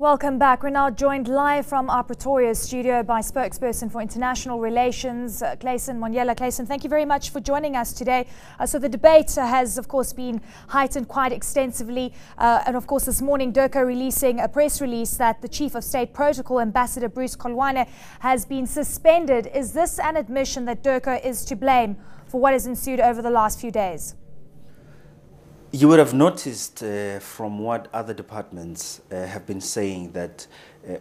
Welcome back. We're now joined live from our Pretoria studio by spokesperson for international relations, Clayson Monyela. Clayson, thank you very much for joining us today. So the debate has, of course, been heightened quite extensively. And, of course, this morning, DIRCO releasing a press release that the Chief of State Protocol, Ambassador Bruce Koloane, has been suspended. Is this an admission that DIRCO is to blame for what has ensued over the last few days? You would have noticed from what other departments have been saying that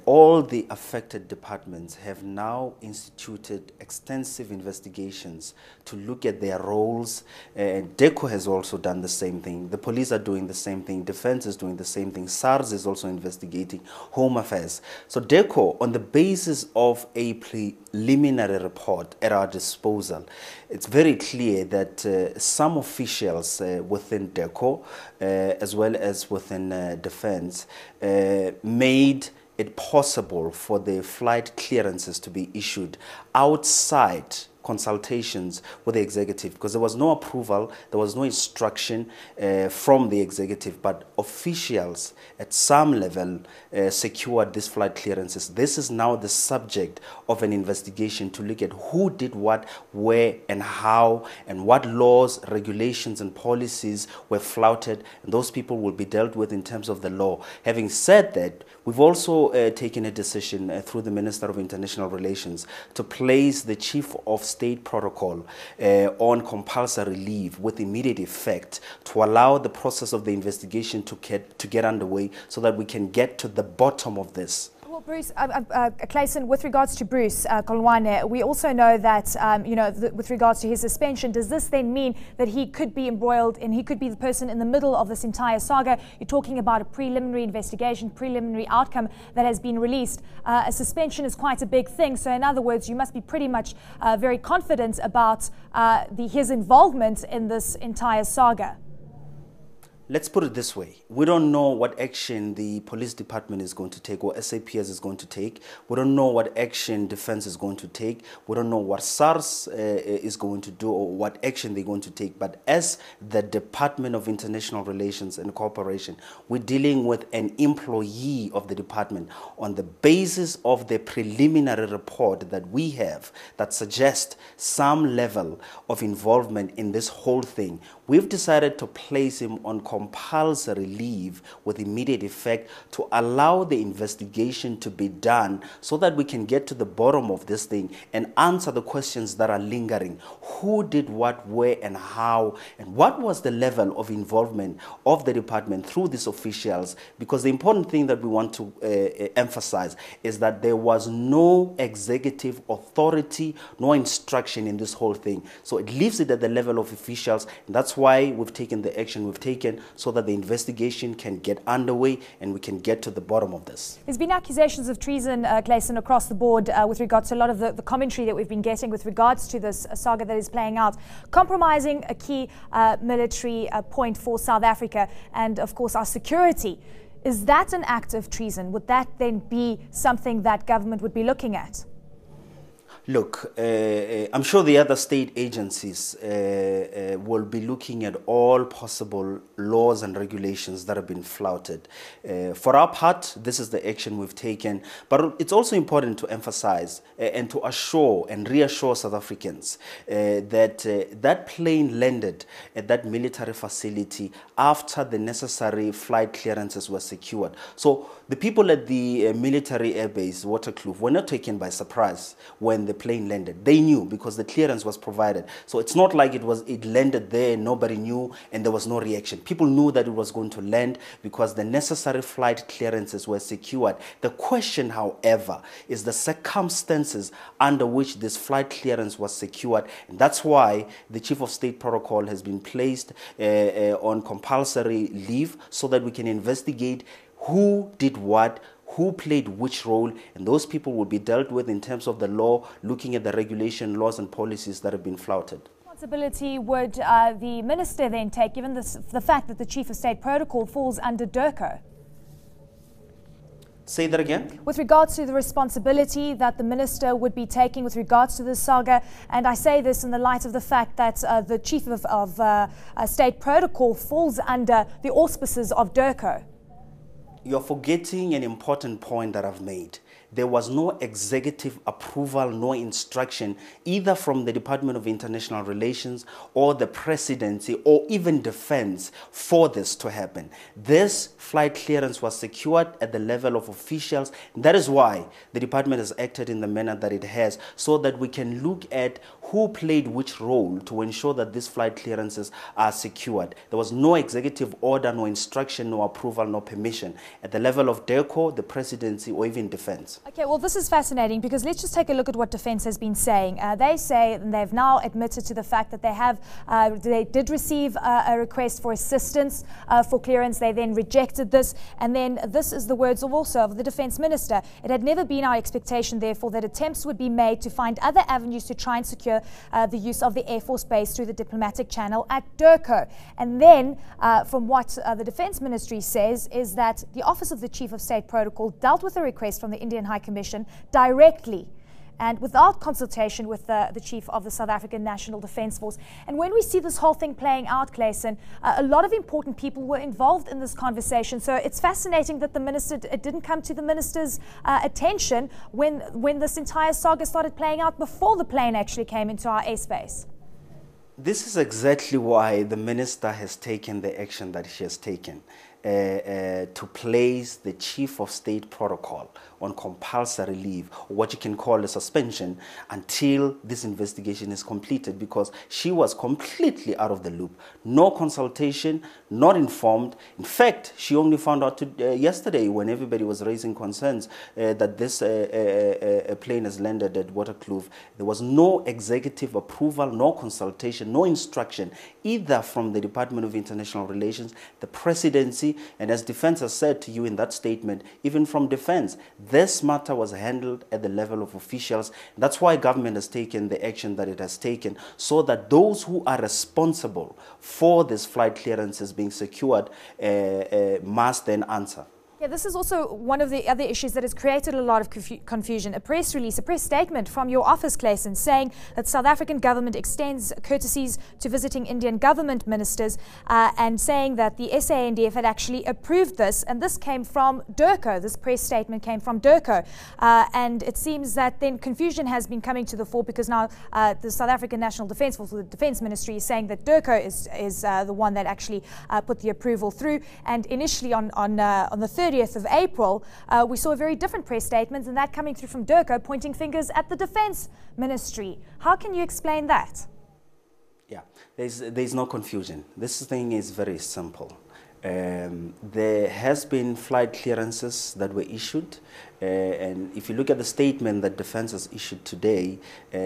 all the affected departments have now instituted extensive investigations to look at their roles. DIRCO has also done the same thing. The police are doing the same thing. Defense is doing the same thing. SARS is also investigating. Home Affairs. So DIRCO, on the basis of a preliminary report at our disposal, it's very clear that some officials within DIRCO, as well as within defense, made it possible for the flight clearances to be issued outside consultations with the executive, because there was no approval, there was no instruction from the executive, but officials at some level secured these flight clearances. This is now the subject of an investigation to look at who did what, where and how, and what laws, regulations and policies were flouted, and those people will be dealt with in terms of the law. Having said that, we've also taken a decision through the Minister of International Relations to place the Chief of State Protocol on compulsory leave with immediate effect to allow the process of the investigation to get underway so that we can get to the bottom of this. Well, Bruce, Clayson, with regards to Bruce Koloane, we also know that, with regards to his suspension, does this then mean that he could be embroiled and he could be the person in the middle of this entire saga? You're talking about a preliminary investigation, preliminary outcome that has been released. A suspension is quite a big thing. So in other words, you must be pretty much very confident about his involvement in this entire saga. Let's put it this way. We don't know what action the police department is going to take or SAPS is going to take. We don't know what action defense is going to take. We don't know what SARS is going to do or what action they're going to take. But as the Department of International Relations and Cooperation, we're dealing with an employee of the department on the basis of the preliminary report that we have that suggests some level of involvement in this whole thing. We've decided to place him on compulsory leave with immediate effect to allow the investigation to be done so that we can get to the bottom of this thing and answer the questions that are lingering. Who did what, where and how, and what was the level of involvement of the department through these officials? Because the important thing that we want to emphasize is that there was no executive authority, no instruction in this whole thing. So it leaves it at the level of officials, and that's why we've taken the action we've taken, so that the investigation can get underway and we can get to the bottom of this. There's been accusations of treason, Clayson, across the board with regards to a lot of the commentary that we've been getting with regards to this saga that is playing out, compromising a key military point for South Africa and, of course, our security. Is that an act of treason? Would that then be something that government would be looking at? Look, I'm sure the other state agencies will be looking at all possible laws and regulations that have been flouted. For our part, this is the action we've taken. But it's also important to emphasize and to assure and reassure South Africans that that plane landed at that military facility after the necessary flight clearances were secured. So the people at the military airbase, Waterkloof, were not taken by surprise when the plane landed. They knew because the clearance was provided. So it's not like it landed there, nobody knew, and there was no reaction. People knew that it was going to land because the necessary flight clearances were secured. The question, however, is the circumstances under which this flight clearance was secured, and that's why the Chief of State Protocol has been placed on compulsory leave so that we can investigate who did what, who played which role, and those people will be dealt with in terms of the law, looking at the regulation, laws and policies that have been flouted. What responsibility would the minister then take, given the fact that the Chief of State Protocol falls under DIRCO? Say that again? With regards to the responsibility that the minister would be taking with regards to this saga, and I say this in the light of the fact that the Chief of State Protocol falls under the auspices of DIRCO. You're forgetting an important point that I've made. There was no executive approval, no instruction, either from the Department of International Relations or the presidency or even defense for this to happen. This flight clearance was secured at the level of officials. That is why the department has acted in the manner that it has, so that we can look at who played which role to ensure that these flight clearances are secured. There was no executive order, no instruction, no approval, no permission at the level of DIRCO, the presidency, or even defense. Okay, well, this is fascinating because let's just take a look at what defense has been saying. They say, and they've now admitted to the fact that they did receive a request for assistance for clearance. They then rejected this, and then this is the words of the defense minister. It had never been our expectation, therefore, that attempts would be made to find other avenues to try and secure the use of the Air Force base through the diplomatic channel at DIRCO. And then, from what the Defense Ministry says, is that the Office of the Chief of State Protocol dealt with a request from the Indian High Commission directly and without consultation with the Chief of the South African National Defence Force. And when we see this whole thing playing out, Clayson, a lot of important people were involved in this conversation. So it's fascinating that it didn't come to the minister's attention when this entire saga started playing out before the plane actually came into our airspace. This is exactly why the minister has taken the action that she has taken. To place the Chief of State Protocol on compulsory leave, or what you can call a suspension, until this investigation is completed, because she was completely out of the loop. No consultation, not informed. In fact, she only found out yesterday, when everybody was raising concerns that this plane has landed at Waterkloof. There was no executive approval, no consultation, no instruction, either from the Department of International Relations, the presidency, and as defense has said to you in that statement, even from defense, this matter was handled at the level of officials. That's why government has taken the action that it has taken, so that those who are responsible for this flight clearances being secured must then answer. Yeah, this is also one of the other issues that has created a lot of confusion. A press release, a press statement from your office, Clayson, saying that South African government extends courtesies to visiting Indian government ministers and saying that the SANDF had actually approved this. And this came from DIRCO. This press statement came from DIRCO. And it seems that then confusion has been coming to the fore, because now the South African National Defence Force, or the Defence Ministry, is saying that DIRCO is the one that actually put the approval through. And initially on the 30th of April, we saw a very different press statement, and that coming through from DIRCO pointing fingers at the Defence Ministry. How can you explain that? Yeah, there's no confusion. This thing is very simple. There has been flight clearances that were issued, and if you look at the statement that Defense has issued today,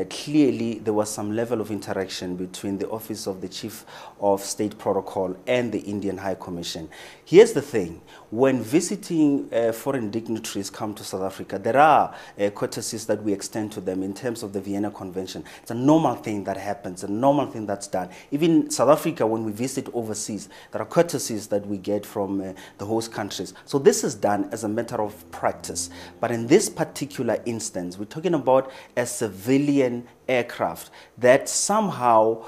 clearly there was some level of interaction between the Office of the Chief of State Protocol and the Indian High Commission. Here's the thing. When visiting foreign dignitaries come to South Africa, there are courtesies that we extend to them in terms of the Vienna Convention. It's a normal thing that happens, a normal thing that's done. Even South Africa, when we visit overseas, there are courtesies that we get from the host countries. So this is done as a matter of practice. But in this particular instance, we're talking about a civilian aircraft that somehow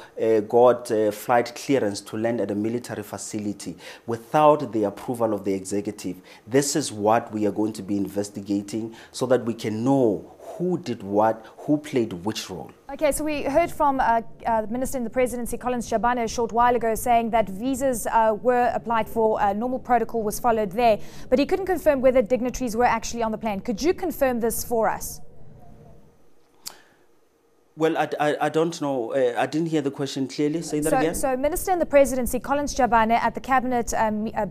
got flight clearance to land at a military facility without the approval of the executive. This is what we are going to be investigating, so that we can know who did what, who played which role. Okay, so we heard from the Minister in the Presidency, Collins Jabane, a short while ago, saying that visas were applied for, normal protocol was followed there, but he couldn't confirm whether dignitaries were actually on the plane. Could you confirm this for us? Well, I don't know. I didn't hear the question clearly. Say that again. So Minister in the Presidency, Collins Jabane, at the Cabinet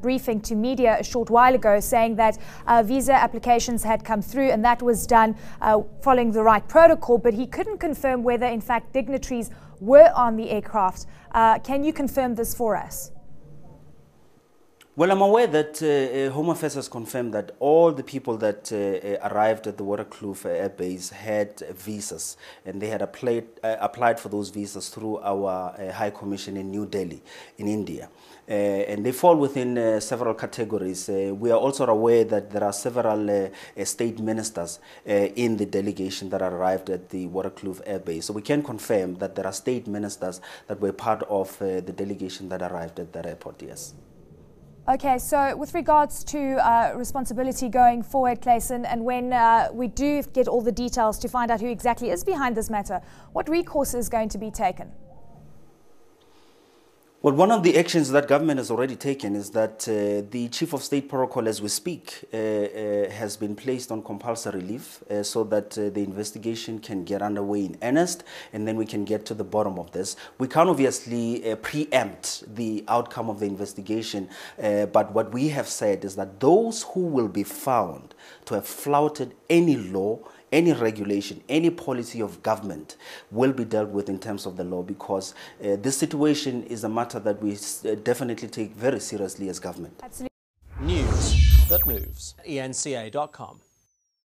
briefing to media a short while ago, saying that visa applications had come through and that was done following the right protocol, but he couldn't confirm whether, in fact, dignitaries were on the aircraft. Can you confirm this for us? Well, I'm aware that Home Affairs has confirmed that all the people that arrived at the Waterkloof Air Base had visas, and they had applied for those visas through our High Commission in New Delhi, in India. And they fall within several categories. We are also aware that there are several state ministers in the delegation that arrived at the Waterkloof Air Base. So we can confirm that there are state ministers that were part of the delegation that arrived at that airport, yes. Okay, so with regards to responsibility going forward, Clayson, and when we do get all the details to find out who exactly is behind this matter, what recourse is going to be taken? Well, one of the actions that government has already taken is that the Chief of State Protocol, as we speak, has been placed on compulsory leave so that the investigation can get underway in earnest, and then we can get to the bottom of this. We can't obviously preempt the outcome of the investigation, but what we have said is that those who will be found to have flouted any law, any regulation, any policy of government will be dealt with in terms of the law, because this situation is a matter that we definitely take very seriously as government. Absolutely. News that moves. enca.com.